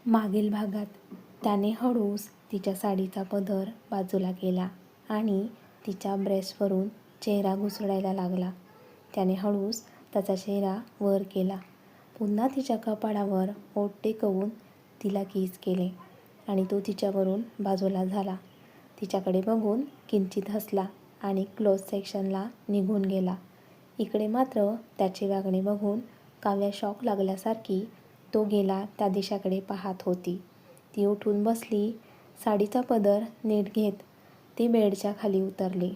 मागील भागात त्याने हळूच तिच्या साडीचा पदर बाजूला केला आणि तिच्या ब्रेस्टवरून चेहरा घुसडायला लागला. त्याने हळूच त्याचा चेहरा वर केला. पुन्हा तिच्या कपाळावर ओठ टेकवून तिला किस केले आणि तो तिच्यावरून बाजूला झाला. तिच्याकडे बघून किंचित हसला आणि क्लोज सेक्शनला निघून गेला. इकडे मात्र त्याचे वागणे बघून काव्या शॉक लागल्यासारखी तो गेला त्या दिशेकडे पाहत होती. ती उठून बसली. साडीचा पदर नीट घेत ती बेडच्या खाली उतरली.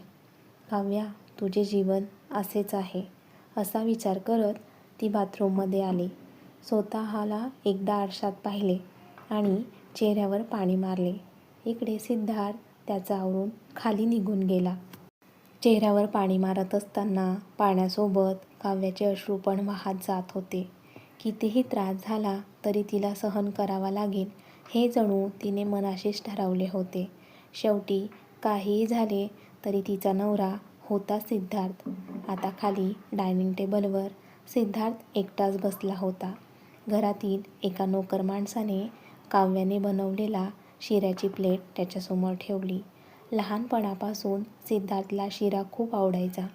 काव्या, तुझे जीवन असेच आहे असा विचार करत ती बाथरूममध्ये आली. स्वतःला एकदा आरशात पाहिले आणि चेहऱ्यावर पाणी मारले. इकडे सिद्धार्थ त्याचा आवरून खाली निघून गेला. चेहऱ्यावर पाणी मारत असताना पाण्यासोबत काव्याचे अश्रू पण वाहत जात होते. कितीही त्रास झाला तरी तिला सहन करावा लागेल हे जणू तिने मनाशीच ठरवले होते. शेवटी काहीही झाले तरी तिचा नवरा होता सिद्धार्थ. आता खाली डायनिंग टेबलवर सिद्धार्थ एकटाच बसला होता. घरातील एका नोकर माणसाने काव्याने बनवलेला शिऱ्याची प्लेट त्याच्यासमोर ठेवली. लहानपणापासून सिद्धार्थला शिरा खूप आवडायचा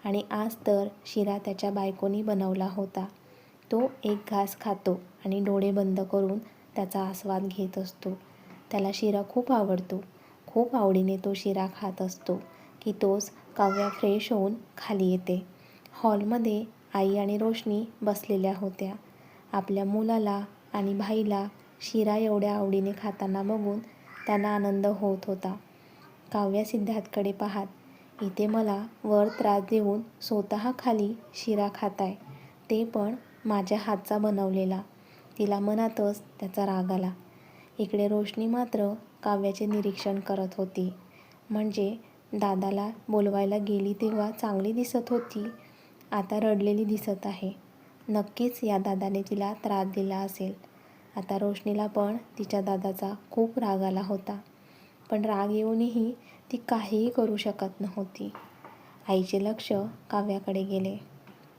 आणि आज तर शिरा त्याच्या बायकोनी बनवला होता. तो एक घास खातो आणि डोळे बंद करून त्याचा आस्वाद घेत असतो. त्याला शिरा खूप आवडतो. खूप आवडीने तो शिरा खात असतो की तोच काव्या फ्रेश होऊन खाली येते. हॉलमध्ये आई आणि रोशनी बसलेल्या होत्या. आपल्या मुलाला आणि भाईला शिरा एवढ्या आवडीने खाताना बघून त्यांना आनंद होत होता. काव्या सिद्धार्थकडे पाहत, इथे मला वर त्रास देऊन स्वतः खाली शिरा खाताय, ते पण माझ्या हातचा बनवलेला. तिला मनातच त्याचा राग आला. इकडे रोशनी मात्र काव्याचे निरीक्षण करत होती. म्हणजे दादाला बोलवायला गेली तेव्हा चांगली दिसत होती, आता रडलेली दिसत आहे. नक्कीच या दादाने तिला त्रास दिला असेल. आता रोशनीला पण तिच्या दादाचा खूप राग आला होता. पण राग येऊनही ती काहीही करू शकत नव्हती. आईचे लक्ष काव्याकडे गेले.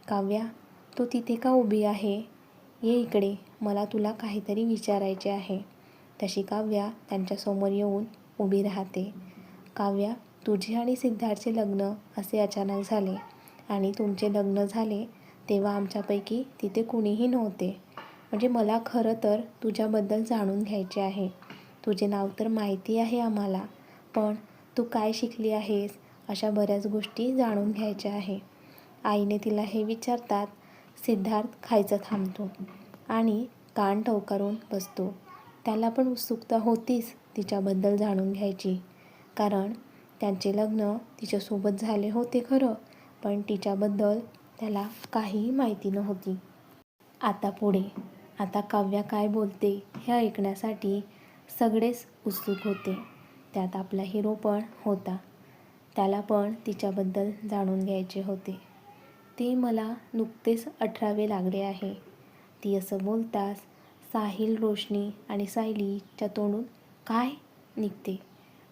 काव्या, तू तिथे का उभी आहे? ये इकडे, मला तुला काहीतरी विचारायचे आहे. तशी काव्या त्यांच्यासमोर येऊन उभी राहते. काव्या, तुझे आणि सिद्धार्थचे लग्न असे अचानक झाले आणि तुमचे लग्न झाले तेव्हा आमच्यापैकी तिथे कुणीही नव्हते. म्हणजे मला खरं तर तुझ्याबद्दल जाणून घ्यायचे आहे. तुझे नाव तर माहिती आहे आम्हाला, पण तू काय शिकली आहेस अशा बऱ्याच गोष्टी जाणून घ्यायच्या आहे. आईने तिला हे विचारतात सिद्धार्थ खायचं थांबतो आणि कान टवकारून बसतो. त्याला पण उत्सुकता होतीच तिच्याबद्दल जाणून घ्यायची, कारण त्यांचे लग्न तिच्यासोबत झाले होते खरं, पण तिच्याबद्दल त्याला काहीही माहिती नव्हती. आता पुढे, आता काव्या काय बोलते हे ऐकण्यासाठी सगळेच उत्सुक होते. त्यात आपला हिरो पण होता. त्याला पण तिच्याबद्दल जाणून घ्यायचे होते. ते मला नुकतेच 18वे लागले आहे. ती असं बोलताच साहिल, रोशनी आणि सायलीच्या तोंडून काय निघते,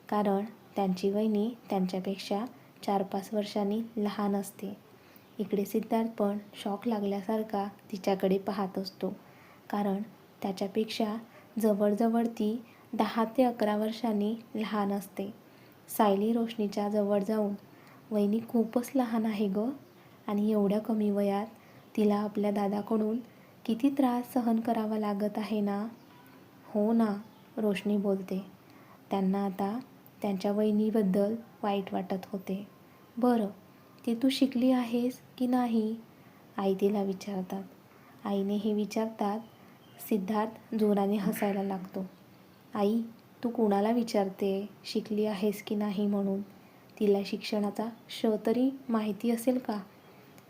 कारण त्यांची वहिनी त्यांच्यापेक्षा 4-5 वर्षांनी लहान असते. इकडे सिद्धार्थ पण शॉक लागल्यासारखा तिच्याकडे पाहत असतो, कारण त्याच्यापेक्षा जवळजवळ ती 10 ते 11 वर्षांनी लहान असते. सायली रोशनीच्या जवळ जाऊन, वहिनी खूपच लहान आहे गं, आणि एवढ्या कमी वयात तिला आपल्या दादाकडून किती त्रास सहन करावा लागत आहे ना. हो ना, रोशनी बोलते. त्यांना आता त्यांच्या वहिनीबद्दल वाईट वाटत होते. बरं, ती तू शिकली आहेस की नाही? आई तिला विचारतात. आईने हे विचारतात सिद्धार्थ जोराने हसायला लागतो. आई, तू कुणाला विचारते शिकली आहेस की नाही म्हणून? तिला शिक्षणाचा तरी माहिती असेल का?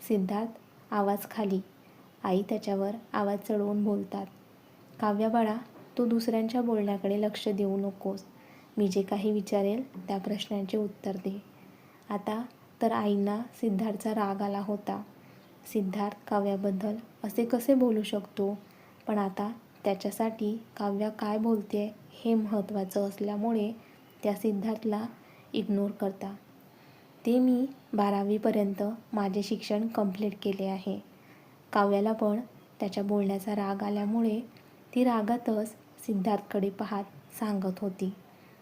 सिद्धार्थ आवाज खाली. आई त्याच्यावर आवाज चढवून बोलतात. काव्या बाळा, तू दुसऱ्यांच्या बोलण्याकडे लक्ष देऊ नकोस. मी जे काही विचारेल त्या प्रश्नांचे उत्तर दे. आता तर आईंना सिद्धार्थचा राग आला होता. सिद्धार्थ काव्याबद्दल असे कसे बोलू शकतो? पण आता त्याच्यासाठी काव्या काय बोलते हे महत्त्वाचं असल्यामुळे त्या सिद्धार्थला इग्नोर करता. ते मी 12वीपर्यंत माझे शिक्षण कंप्लीट केले आहे. काव्याला पण त्याच्या बोलण्याचा राग आल्यामुळे ती रागातच सिद्धार्थकडे पाहत सांगत होती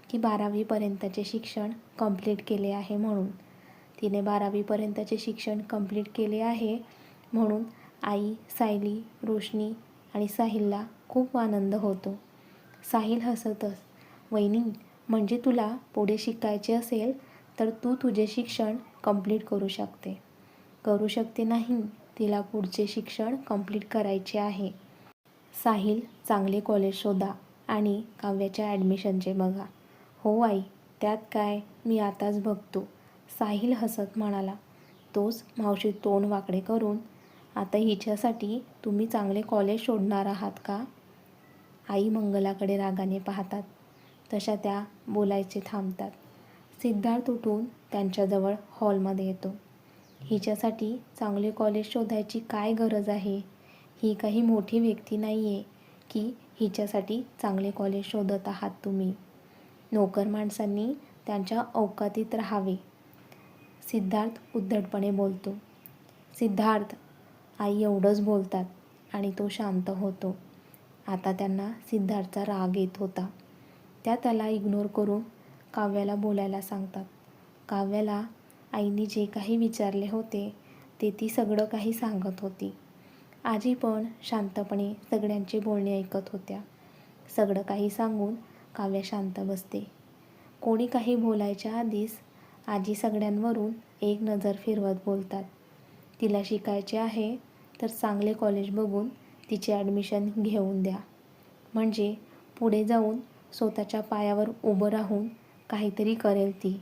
की 12वीपर्यंतचे शिक्षण कंप्लीट केले आहे म्हणून. तिने 12वीपर्यंतचे शिक्षण कंप्लीट केले आहे म्हणून आई, सायली, रोशनी आणि साहिलला खूप आनंद होतो. साहिल हसतच, वहिनी, म्हणजे तुला पुढे शिकायचे असेल तर तू तुझे शिक्षण कंप्लीट करू शकते नाही, तिला पुढचे शिक्षण कंप्लीट करायचे आहे. साहिल, चांगले कॉलेज शोधा आणि काव्याच्या ॲडमिशनचे बघा. हो आई, त्यात काय, मी आताच बघतो, साहिल हसत म्हणाला. तोच मावशी तोंड वाकडे करून, आता हिच्यासाठी तुम्ही चांगले कॉलेज शोधणार आहात का? आई मंगलाकडे रागाने पाहतात. तशा त्या बोलायचे थांबतात. सिद्धार्थ उठून त्यांच्याजवळ हॉलमध्ये येतो. हिच्यासाठी चांगले कॉलेज शोधायची काय गरज आहे? ही काही मोठी व्यक्ती नाही आहे की हिच्यासाठी चांगले कॉलेज शोधत आहात तुम्ही. नोकर माणसांनी त्यांच्या औकातीत राहावे. सिद्धार्थ उद्धटपणे बोलतो. सिद्धार्थ, आई एवढंच बोलतात आणि तो शांत होतो. आता त्यांना सिद्धार्थचा राग येत होता. त्या त्याला इग्नोर करून काव्याला बोलायला सांगतात. काव्याला आईने जे काही विचारले होते ते ती सगळं काही सांगत होती. आजी पण शांतपणे सगळ्यांचे बोलणे ऐकत होत्या. सगळं काही सांगून काव्या शांत बसते. कोणी काही बोलायच्या आधीच आजी सगळ्यांवरून एक नजर फिरवत बोलतात. तिला शिकायचे आहे तर चांगले कॉलेज बघून तिचे ॲडमिशन घेऊन द्या, म्हणजे पुढे जाऊन स्वतःच्या पायावर उभं राहून काहीतरी करेल ती.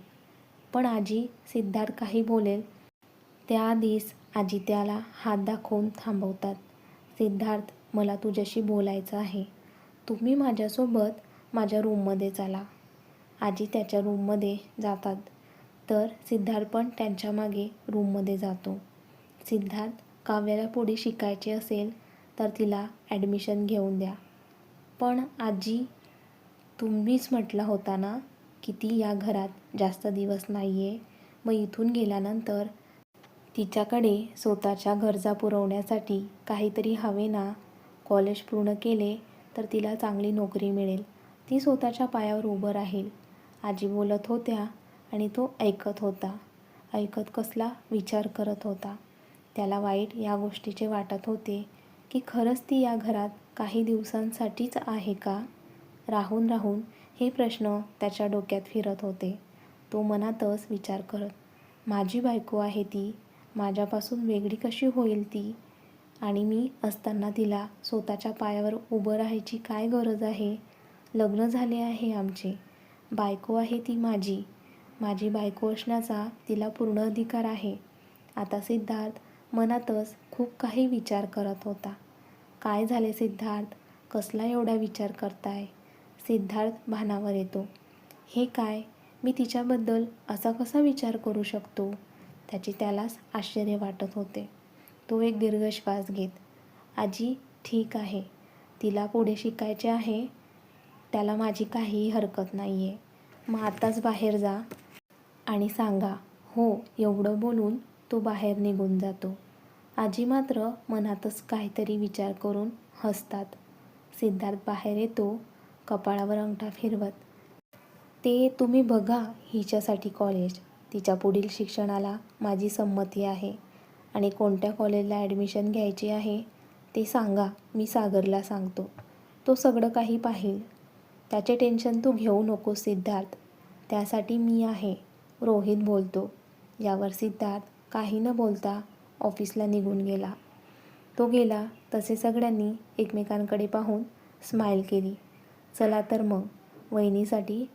पण आजी, सिद्धार्थ काही बोलेल त्याआधीच आजी त्याला हात दाखवून थांबवतात. सिद्धार्थ, मला तुझ्याशी बोलायचं आहे. तुम्ही माझ्यासोबत माझ्या रूममध्ये चला. आजी त्याच्या रूममध्ये जातात तर सिद्धार्थ पण त्यांच्या मागे रूममध्ये जातो. सिद्धार्थ, काव्याला पुढे शिकायचे असेल तर तिला ॲडमिशन घेऊन द्या. पण आजी, तुम्हीच म्हटला होता ना की ती या घरात जास्त दिवस नाही आहे. मग इथून गेल्यानंतर तिच्याकडे स्वतःच्या गरजा पुरवण्यासाठी काहीतरी हवे ना. कॉलेज पूर्ण केले तर तिला चांगली नोकरी मिळेल. ती स्वतःच्या पायावर उभं राहील. आजी बोलत होत्या आणि तो ऐकत होता. ऐकत कसला विचार करत होता. त्याला वाईट या गोष्टीचे वाटत होते की खरंच ती या घरात काही दिवसांसाठीच आहे का? राहून राहून हे प्रश्न त्याच्या डोक्यात फिरत होते. तो मनातच विचार करत, माझी बायको आहे ती, माझ्यापासून वेगळी कशी होईल ती? आणि मी असताना तिला स्वतःच्या पायावर उभं राहायची काय गरज आहे? लग्न झाले आहे आमचे, बायको आहे ती माझी, माझी बायको असण्याचा तिला पूर्ण अधिकार आहे. आता सिद्धार्थ मनातच खूप काही विचार करत होता. काय झाले सिद्धार्थ, कसला एवढा विचार करताय? सिद्धार्थ भानावर येतो. हे काय, मी तिच्याबद्दल असा कसा विचार करू शकतो? त्याची त्यालाच आश्चर्य वाटत होते. तो एक दीर्घ श्वास घेत, आजी ठीक आहे, तिला पुढे शिकायचे आहे, त्याला माझी काहीही हरकत नाही आहे. मग आताच बाहेर जा आणि सांगा. हो, एवढं बोलून तो बाहेर निघून जातो. आजी मात्र मनातच काहीतरी विचार करून हसतात. सिद्धार्थ बाहेर येतो, कपाळावर अंगठा फिरवत. ते तुम्ही बघा हिच्यासाठी कॉलेज. तिच्या पुढील शिक्षणाला माझी संमती आहे आणि कोणत्या कॉलेजला ॲडमिशन घ्यायची आहे ते सांगा, मी सागरला सांगतो. तो सगळं काही पाहील. त्याचे टेन्शन तू घेऊ नकोस सिद्धार्थ, त्यासाठी मी आहे, रोहित बोलतो. यावर सिद्धार्थ काही न बोलता ऑफिसला निघून गेला. तो गेला तसे सगळ्यांनी एकमेकांकडे पाहून स्माईल केली. चला तर मग वहिनीसाठी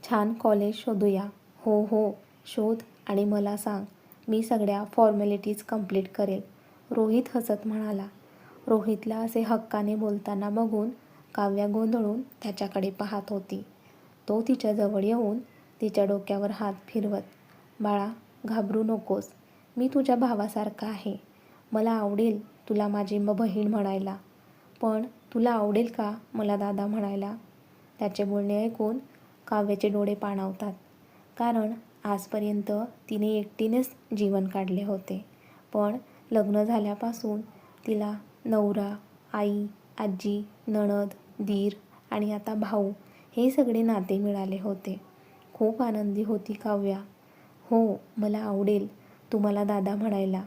छान कॉलेज शोधूया. हो हो, शोध आणि मला सांग, मी सगळ्या फॉर्मॅलिटीज कंप्लीट करेल, रोहित हसत म्हणाला. रोहितला असे हक्काने बोलताना बघून काव्या गोंधळून त्याच्याकडे पाहत होती. तो तिच्याजवळ येऊन तिच्या डोक्यावर हात फिरवत, बाळा घाबरू नकोस, मी तुझ्या भावासारखा आहे. मला आवडेल तुला माझी बहीण म्हणायला, पण तुला आवडेल का मला दादा म्हणायला? त्याचे बोलणे ऐकून काव्याचे डोळे पाणावतात. कारण आजपर्यंत तिने एकटीनेच जीवन काढले होते. पण लग्न झाल्यापासून तिला नवरा, आई, आजी, नणद, दीर आणि आता भाऊ हे सगळे नाते मिळाले होते. खूप आनंदी होती काव्या. हो, मला आवडेल तुम्हाला दादा म्हणायला.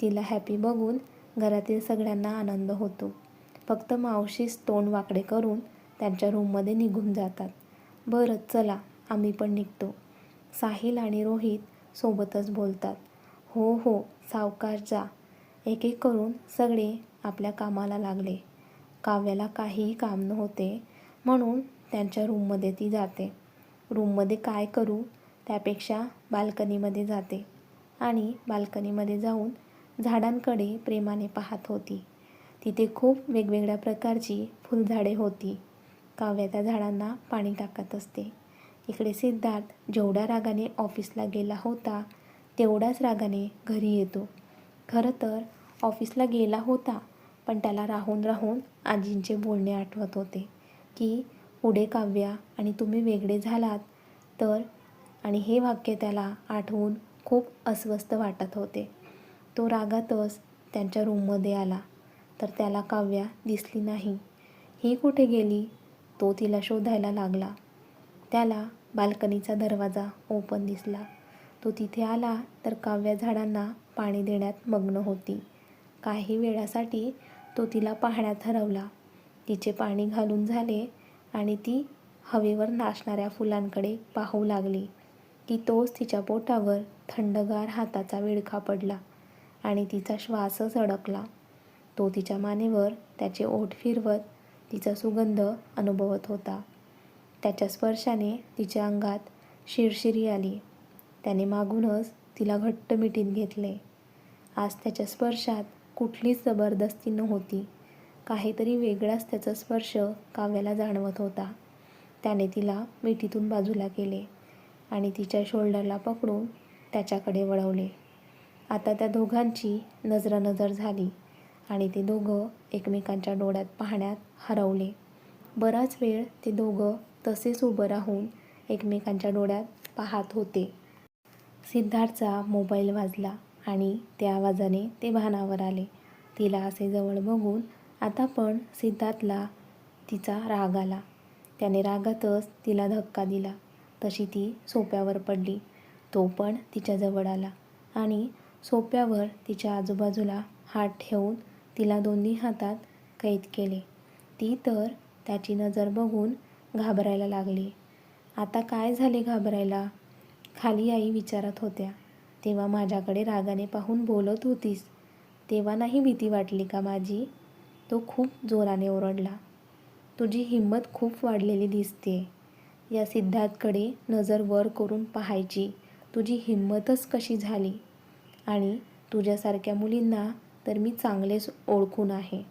तिला हॅपी बघून घरातील सगळ्यांना आनंद होतो. फक्त मावशीच तोंड वाकडे करून त्यांच्या रूममध्ये निघून जातात. बरं चला, आम्ही पण निघतो. साहिल आणि रोहित सोबतच बोलतात. हो हो, सावकाश जा. एक एक करून सगळे आपल्या कामाला लागले. काव्याला काहीही काम नव्हते म्हणून त्यांच्या रूममध्ये ती जाते. रूममध्ये काय करू त्यापेक्षा बाल्कनीमध्ये जाते आणि बाल्कनीमध्ये जाऊन झाडांकडे प्रेमाने पाहत होती. तिथे खूप वेगवेगळ्या प्रकारची फुलझाडे होती. काव्या त्या झाडांना पाणी टाकत असते. इकडे सिद्धार्थ जेवढ्या रागाने ऑफिसला गेला होता तेवढ्याच रागाने घरी येतो. खरं तर ऑफिसला गेला होता, पण त्याला राहून राहून आजींचे बोलणे आठवत होते की पुढे काव्या आणि तुम्ही वेगळे झालात तर, आणि हे वाक्य त्याला आठवून खूप अस्वस्थ वाटत होते. तो रागातच त्यांच्या रूममध्ये आला तर त्याला काव्या दिसली नाही. ही कुठे गेली? तो तिला शोधायला लागला. त्याला बाल्कनीचा दरवाजा ओपन दिसला. तो तिथे आला तर काव्या झाडांना पाणी देण्यात मग्न होती. काही वेळासाठी तो तिला पाहण्यात हरवला. तिचे पाणी घालून झाले आणि ती हवेवर नाचणाऱ्या फुलांकडे पाहू लागली की तोच तिच्या पोटावर थंडगार हाताचा विळखा पडला आणि तिचा श्वासच अडकला. तो तिच्या मानेवर त्याचे ओठ फिरवत तिचा सुगंध अनुभवत होता. त्याच्या स्पर्शाने तिच्या अंगात शिरशिरी आली. त्याने मागूनच तिला घट्ट मिठीत घेतले. आज त्याच्या स्पर्शात कुठलीच जबरदस्ती नव्हती. काहीतरी वेगळाच त्याचा स्पर्श काव्याला जाणवत होता. त्याने तिला मिठीतून बाजूला केले आणि तिच्या शोल्डरला पकडून त्याच्याकडे वळवले. आता त्या दोघांची नजरानजर झाली आणि ते दोघं एकमेकांच्या डोळ्यात पाहण्यात हरवले. बराच वेळ ते दोघं तसेच उभं राहून एकमेकांच्या डोळ्यात पाहत होते. सिद्धार्थचा मोबाईल वाजला आणि त्या आवाजाने ते भानावर आले. तिला असे जवळ बघून आता पण सिद्धार्थला तिचा राग आला. त्याने रागातच तिला धक्का दिला. तशी ती सोफ्यावर पडली. तो पण तिच्याजवळ आला आणि सोफ्यावर तिच्या आजूबाजूला हात ठेवून तिला दोन्ही हातात कैद केले. ती तर त्याची नजर बघून घाबरायला लागली. आता काय झाले घाबरायला? खाली आई विचारत होत्या. तेव्हा माझ्याकडे रागाने पाहून बोलत होतीस, तेव्हा नाही भीती वाटली का माझी? तो खूप जोराने ओरडला. तुझी हिंमत खूप वाढलेली दिसते. या सिद्धार्थकडे नजर वर करून पाहायची तुझी हिंमतच कशी झाली? आणि तुझ्यासारख्या मुलींना तर मी चांगलेच ओळखून आहे.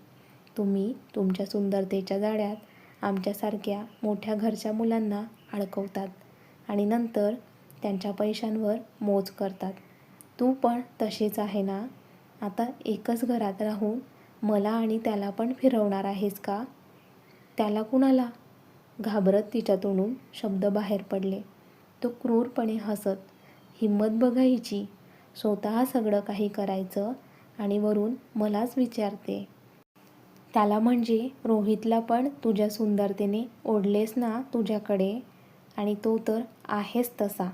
तुम्ही तुमच्या सुंदरतेच्या जाळ्यात आमच्यासारख्या मोठ्या घरच्या मुलांना अडकवतात आणि नंतर त्यांच्या पैशांवर मोज करतात. तू पण तशीच आहे ना? आता एकच घरात राहून मला आणि त्याला पण फिरवणार आहेस का? त्याला कुणाला? घाबरत तिच्या तोंडून शब्द बाहेर पडले. तो क्रूरपणे हसत. हिंमत बघायची, स्वतः सगळं काही करायचं आणि वरून मलाच विचारते. त्याला म्हणजे रोहितला पण तुझ्या सुंदरतेने ओढलेस ना तुझ्याकडे, आणि तो तर आहेच तसा.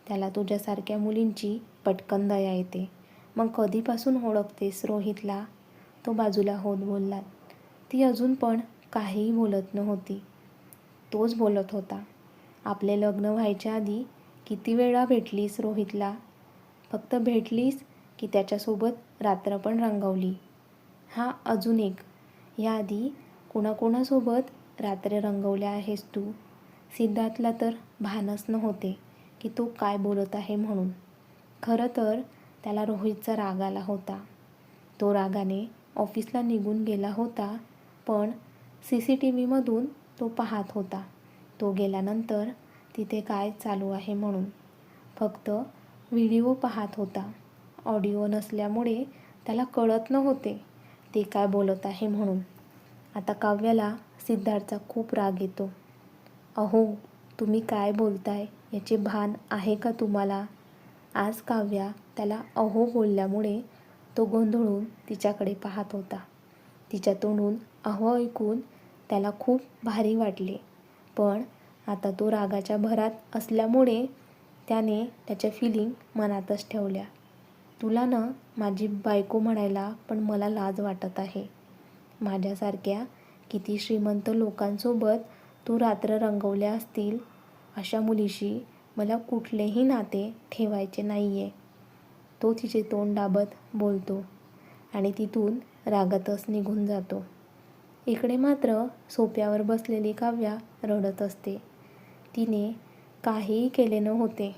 त्याला तुझ्यासारख्या मुलींची पटकन दया येते. मग कधीपासून ओळखतेस रोहितला? तो बाजूला होत बोलला. ती अजून पण काहीही बोलत नव्हती. तोच बोलत होता. आपले लग्न व्हायच्या आधी किती वेळा भेटलीस रोहितला? फक्त भेटलीस की त्याच्यासोबत रात्र पण रंगवली? हा अजून एक, याआधी कुणाकुणासोबत रात्र रंगवल्या आहेस तू? सिद्धार्थला तर भानच नव्हते की तो काय बोलत आहे म्हणून. खरं तर त्याला रोहितचा राग आला होता. तो रागाने ऑफिसला निघून गेला होता, पण CCTVमधून तो पाहत होता. तो गेल्यानंतर तिथे काय चालू आहे म्हणून. फक्त व्हिडिओ पाहत होता. ऑडिओ नसल्यामुळे त्याला कळत नव्हते ते काय बोलत आहे म्हणून. आता काव्याला सिद्धार्थचा खूप राग येतो. अहो, तुम्ही काय बोलताय याचे भान आहे का तुम्हाला? आज काव्या त्याला अहो बोलल्यामुळे तो गोंधळून तिच्याकडे पाहत होता. तिच्या तोंडून अहो ऐकून त्याला खूप भारी वाटले. पण आता तो रागाच्या भरात असल्यामुळे त्याने त्याच्या फिलिंग मनातच ठेवल्या. तुला ना माझी बायको म्हणायला पण मला लाज वाटत आहे. माझ्यासारख्या किती श्रीमंत लोकांसोबत तू रात्र रंगवल्या असतील, अशा मुलीशी मला कुठलेही नाते ठेवायचे नाही आहे. तो तिचे तोंड दाबत बोलतो आणि तिथून रागातच निघून जातो. इकडे मात्र सोफ्यावर बसलेली काव्या रडत असते. तिने काहीही केले नव्हते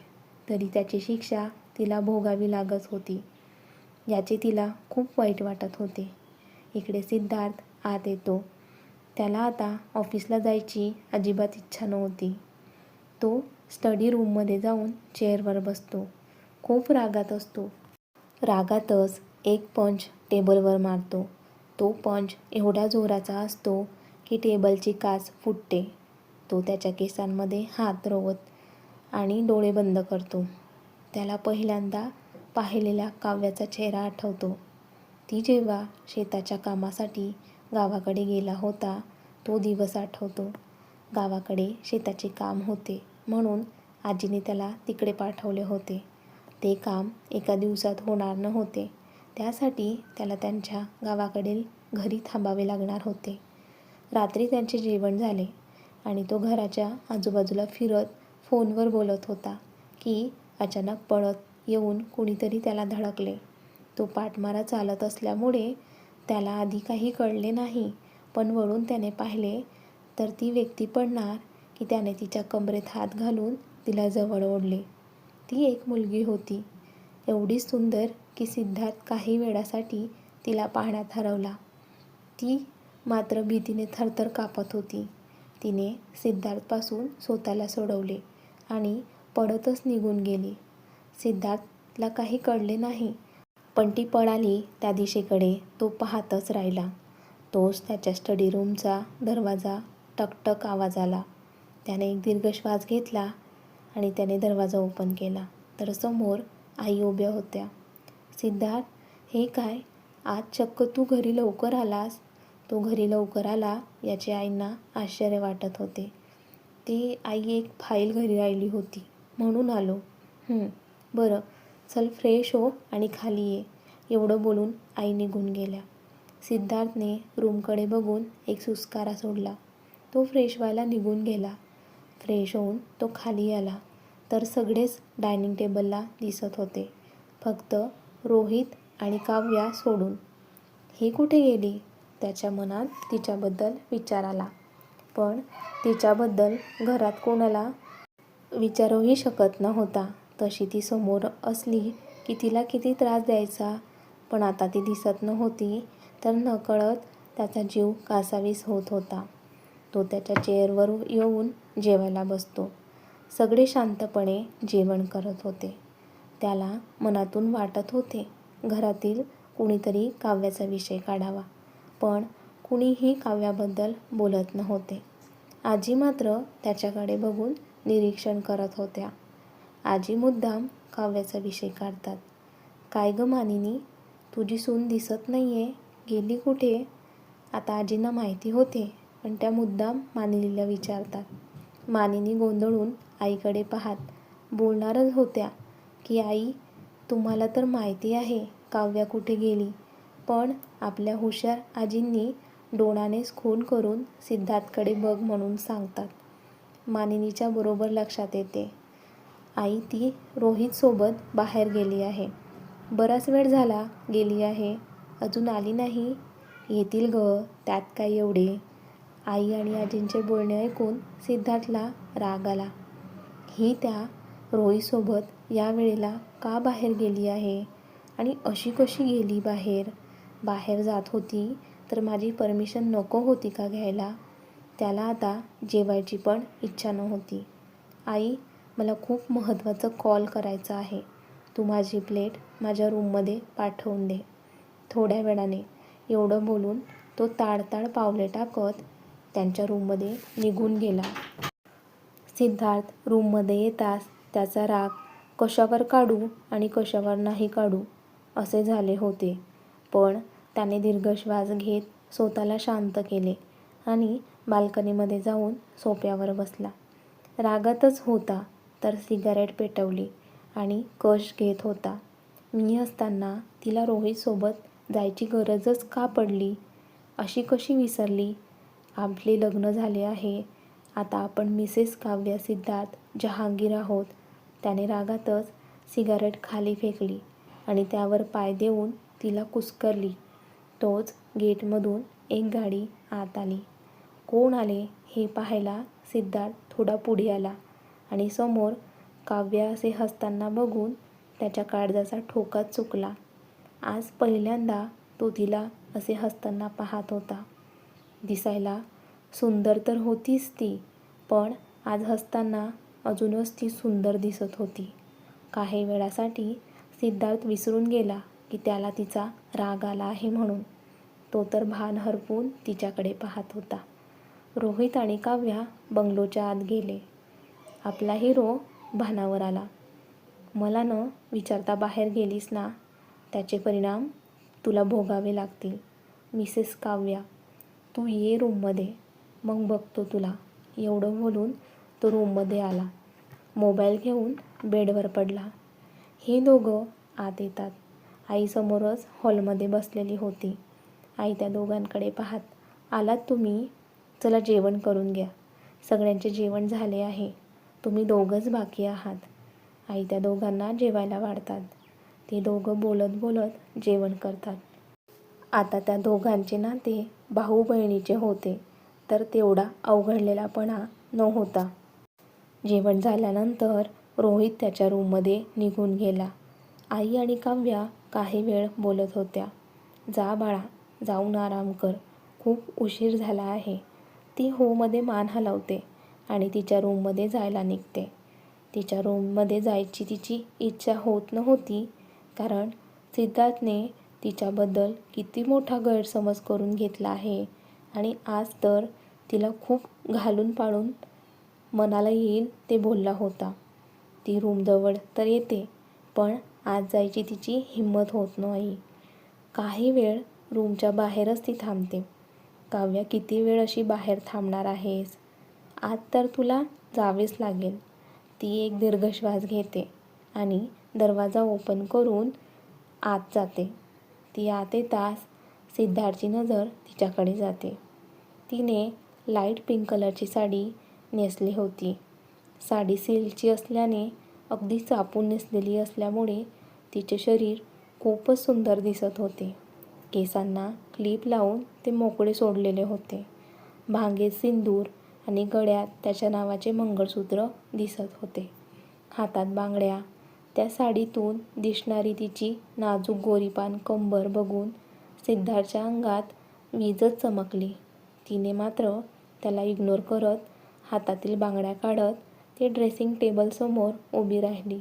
तरी त्याची शिक्षा तिला भोगावी लागत होती. याचे तिला खूप वाईट वाटत होते. इकडे सिद्धार्थ आत येतो. त्याला आता ऑफिसला जायची अजिबात इच्छा नव्हती. तो स्टडी रूममध्ये जाऊन चेअरवर बसतो. खूप रागात असतो. रागातच एक पंच टेबलवर मारतो. तो पंच एवढ्या जोराचा असतो की टेबलची काच फुटते. तो त्याच्या केसांमध्ये हात रोवत आणि डोळे बंद करतो. त्याला पहिल्यांदा पाहिलेल्या काव्याचा चेहरा आठवतो. ती जेव्हा शेताच्या कामासाठी गावाकडे गेला होता तो दिवस आठवतो. गावाकडे शेताचे काम होते म्हणून आजीने त्याला तिकडे पाठवले होते. ते काम एका दिवसात होणार नव्हते. त्यासाठी त्याला त्यांच्या गावाकडील घरी थांबावे लागणार होते. रात्री त्यांचे जेवण झाले आणि तो घराच्या आजूबाजूला फिरत फोनवर बोलत होता की अचानक पळत येऊन कुणीतरी त्याला धडकले. तो पाठमारा चालत असल्यामुळे त्याला आधी काही कळले नाही, पण वळून त्याने पाहिले तर ती व्यक्ती पडणार की त्याने तिच्या कमरेत हात घालून तिला जवळ ओढले. ती एक मुलगी होती, एवढी सुंदर की सिद्धार्थ काही वेळासाठी तिला पाहण्यात हरवला. ती मात्र भीतीने थरथर कापत होती. तिने सिद्धार्थपासून स्वतःला सोडवले आणि पळतच निघून गेली. सिद्धार्थला काही कळले नाही, पण ती पळाली त्या दिशेकडे तो पाहतच राहिला. तोच त्याच्या स्टडी रूमचा दरवाजा टकटक आवाज आला. त्याने एक दीर्घ श्वास घेतला आणि त्याने दरवाजा ओपन केला तर समोर आई उभ्या होत्या. सिद्धार्थ, हे काय? आज चक्क तू घरी लवकर आलास? तो घरी लवकर आला याचे आईंना आश्चर्य वाटत होते. ते आई, एक फाईल घरी राहिली होती म्हणून आलो. बरं, चल फ्रेश हो आणि खाली ये. एवढं बोलून आई निघून गेल्या. सिद्धार्थने रूमकडे बघून एक सुस्कारा सोडला. तो फ्रेश व्हायला निघून गेला. फ्रेश होऊन तो खाली आला तर सगळेच डायनिंग टेबलला दिसत होते, फक्त रोहित आणि काव्या सोडून. ही कुठे गेली? त्याच्या मनात तिच्याबद्दल विचार आला, पण तिच्याबद्दल घरात कोणाला विचारूही शकत नव्हता. तशी ती समोर असली की तिला किती त्रास द्यायचा, पण आता ती दिसत नव्हती तर नकळत त्याचा जीव कासावीस होत होता. तो त्याच्या चेअरवर येऊन जेवायला बसतो. सगळे शांतपणे जेवण करत होते. त्याला मनातून वाटत होते घरातील कुणीतरी काव्याचा विषय काढावा, पण कुणीही काव्याबद्दल बोलत नव्हते. आजी मात्र त्याच्याकडे बघून निरीक्षण करत होत्या. आजी मुद्दाम काव्याचा विषय काढतात. काय गं मानिनी, तुझी सून दिसत नाहीये, गेली कुठे? आता आजींना माहिती होते, पण त्या मुद्दाम मानिनीला विचारतात. मानिनी गोंधळून आईकडे पाहत बोलणारच होत्या की आई, तुम्हाला तर माहिती आहे काव्या कुठे गेली, पण आपल्या हुशार आजींनी डोळ्यानेच खून करून सिद्धार्थकडे बघ म्हणून सांगतात. मानिनीच्या बरोबर लक्षात येते, आई ती रोहितसोबत बाहेर गेली आहे. बराच वेळ झाला गेली आहे, अजून आली नाही. येतील गं, त्यात काय एवढे. आई आणि आजींचे बोलणे ऐकून सिद्धार्थला राग आला. ही त्या रोहितसोबत या वेळेला का बाहेर गेली आहे आणि अशी कशी गेली बाहेर? बाहेर जात होती तर माझी परमिशन नको होती का घ्यायला? त्याला आता जेवायची पण इच्छा नव्हती. आई, मला खूप महत्त्वाचा कॉल करायचा आहे. तू माझी प्लेट माझ्या रूममध्ये पाठवून दे थोड्या वेळाने. एवढं बोलून तो ताडताड पावले टाकत त्यांच्या रूममध्ये निघून गेला. सिद्धार्थ रूममध्ये येताच त्याचा राग कशावर काढू आणि कशावर नाही काढू असे झाले होते. पण त्याने दीर्घ श्वास घेत स्वतःला शांत केले आणि बाल्कनीमध्ये जाऊन सोफ्यावर बसला. रागातच होता तर सिगारेट पेटवली आणि कश घेत होता. मी असताना तिला रोहितसोबत जायची गरजच का पडली? अशी कशी विसरली? आपले लग्न झाले आहे. आता आपण मिसेस काव्या सिद्धार्थ जहांगीर आहोत. त्याने रागातच सिगारेट खाली फेकली आणि त्यावर पाय देऊन तिला कुस्करली. तोच गेटमधून एक गाडी आत आली. कोण आले हे पाहायला सिद्धार्थ थोडा पुढे आला आणि समोर काव्या असे हसताना बघून त्याच्या काळजाचा ठोकाच चुकला. आज पहिल्यांदा तो तिला असे हसताना पाहत होता. दिसायला सुंदर तर होतीच ती, पण आज हसताना अजूनच ती सुंदर दिसत होती. काही वेळासाठी सिद्धार्थ विसरून गेला की त्याला तिचा राग आला आहे म्हणून. तो तर भान हरपून तिच्याकडे पाहत होता. रोहित आणि काव्या बंगलोच्या आत गेले. आपला हिरो भानावर आला. मला न विचारता बाहेर गेलीस ना, त्याचे परिणाम तुला भोगावे लागतील. मिसेस काव्या, तू ये रूममध्ये, मग बघतो तुला. एवढं बोलून तो रूममध्ये आला. मोबाईल घेऊन बेडवर पडला. हे दोघं आत येतात. आई समोरच हॉलमध्ये बसलेली होती. आई त्या दोघांकडे पाहत, आलात तुम्ही? चला जेवण करून घ्या. सगळ्यांचे जेवण झाले आहे. तुम्ही दोघंच बाकी आहात. आई त्या दोघांना जेवायला वाढतात. ते दोघं बोलत बोलत जेवण करतात. आता त्या दोघांचे नाते भाऊ बहिणीचे होते तर तेवढा अवघडलेलापणा नव्हता. जेवण झाल्यानंतर रोहित त्याच्या रूममध्ये निघून गेला. आई आणि काव्या काही वेळ बोलत होत्या. जा बाळा, जाऊन आराम कर. खूप उशीर झाला आहे. ती होमध्ये मान हलवते आणि तिच्या रूममध्ये जायला निघते. तिच्या रूममध्ये जायची तिची इच्छा होत नव्हती, कारण सिद्धार्थने तिच्याबद्दल किती मोठा गैरसमज करून घेतला आहे आणि आज तर तिला खूप घालून पाडून मनाला येईल ते बोलला होता. ती रूमजवळ तर येते, पण आज जायची तिची हिंमत होत नाही. काही वेळ रूमच्या बाहेरच ती थांबते. काव्या, किती वेळ अशी बाहेर थांबणार आहेस? आज तर तुला जावेच लागेल. ती एक दीर्घ श्वास घेते आणि दरवाजा ओपन करून आत जाते. ती आत येताच सिद्धार्थची नजर तिच्याकडे जाते. तिने लाईट पिंक कलरची साडी नेसली होती. साडी सिल्कची असल्याने अगदी चापून नेसलेली असल्यामुळे तिचे शरीर खूपच सुंदर दिसत होते. केसांना क्लिप लावून ते मोकळे सोडलेले होते. भांगेत सिंदूर आणि गळ्यात त्याच्या नावाचे मंगळसूत्र दिसत होते. हातात बांगड्या. त्या साडीतून दिसणारी तिची नाजूक गोरीपान कंबर बघून सिद्धार्थच्या अंगात वीजच चमकली. तिने मात्र त्याला इग्नोर करत हातातील बांगड्या काढत ते ड्रेसिंग टेबलसमोर उभी राहिली.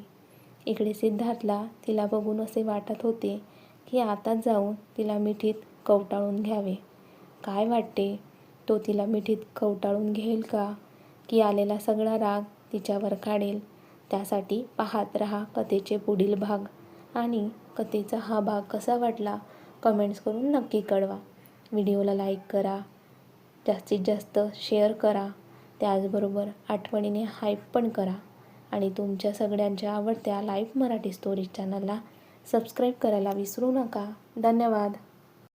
इकडे सिद्धार्थला तिला बघून असे वाटत होते की आताच जाऊन तिला मिठीत कवटाळून घ्यावे. काय वाटते, तो तिला मिठीत कवटाळून घेईल का, की आलेला सगळा राग तिच्यावर काढेल? त्यासाठी पाहत रहा कथेचे पुढील भाग. आणि कथेचा हा भाग कसा वाटला कमेंट्स करून नक्की कळवा. व्हिडिओला लाईक करा, जास्तीत जास्त शेअर करा, त्याचबरोबर आठवणीने हाईप पण करा आणि तुमच्या सगळ्यांच्या आवडत्या लाईव्ह मराठी स्टोरीज चॅनलला सबस्क्राईब करायला विसरू नका. धन्यवाद.